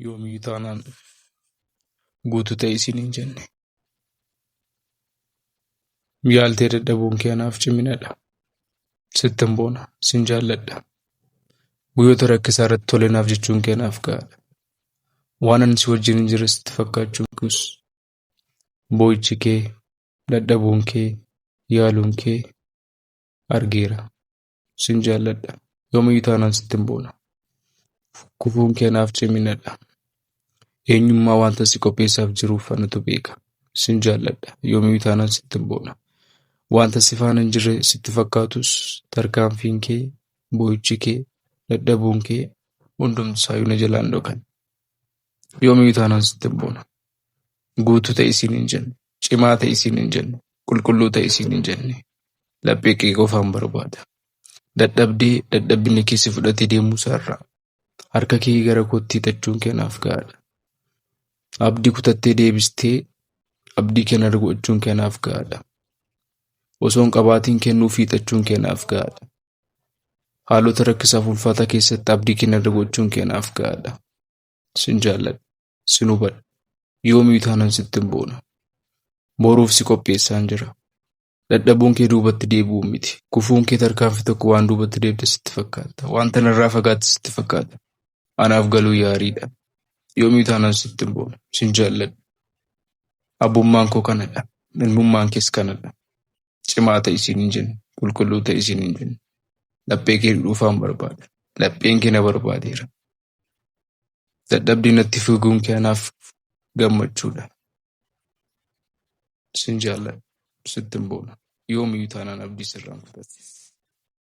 Yoomiyyuu taanaan guutuu ta'e isin hin jenne. Yaaltee dadhabuun kee anaaf ciminadha. Sittin boona, sin jaalladha. Guyyoota rakkisaa irratti tole naaf jechuun kee naaf gahaadha. Waan ani si wajjin hin jirre sitti fakkaachuun kunis boo'ichi kee, dadhabuun kee, yaaluun kee argeera. Sin jaalladha. Yoomiyyuu taanaan sittin boona. Kufuun kee naaf ciminadha. Eenyummaa wanta si qopheessaaf jiruuf anatu beeka. Sin jaalladha. Yoomiyyuu taanaan sittin boona. Wanta si faana hin jirre sitti fakkaatus tarkaanfiin kee, boo'ichi kee, dadhabuun kee hundumti isaayyuu na jalaan dhokan. Yoomiyyuu taanaan sittin boona. Guutuu ta'e isin hin jenne. Cimaa ta'e isin hin jenne. Qulqulluu ta'e isin hin jenne. Laphee kee qofaan barbaada. Dadhabbiin kee si fudhatee deemuu isaarraa harka kee gara kootti hiixachuun kee naaf gahaadha. Abdii kutattee deebistee abdii kee narra godhachuun kee naaf gahaadha. Osoo hin qabaatiin kennuuf hiixachuun kee naaf gahaadha. Haalota rakkisaaf ulfaataa keessatti abdii kee narra godhachuun kee naaf gahaadha. Sin jaalladha. Sin hubadha. Yoomiyyuu taanaan sittin boona. Boruuf si qopheessaan jira. Dadhabuun kee duubatti deebi'uu miti. Kufuun kee tarkaanfii tokko waan duubatti deebite sitti fakkaata. Wanta narraa fagaatte sitti fakkaata. Anaaf galuu yaariidha. Yoomiyyuu taanaan sittin boona. Sin jaalladha. Abbummaan koo kanadha. Ilmummaan kees kanadha. Cimaa ta'e isin hin jenne. Qulqulluu ta'e isin hin jenne. Laphee kee dhuufaan barbaada. Lapheen kee na barbaadeera. Dadhabbii natti figuun kee anaaf gammachuudha. Sin jaalladha. Sittin boona. Yoomiyyuu taanaan abdii sirraan fudhadhe.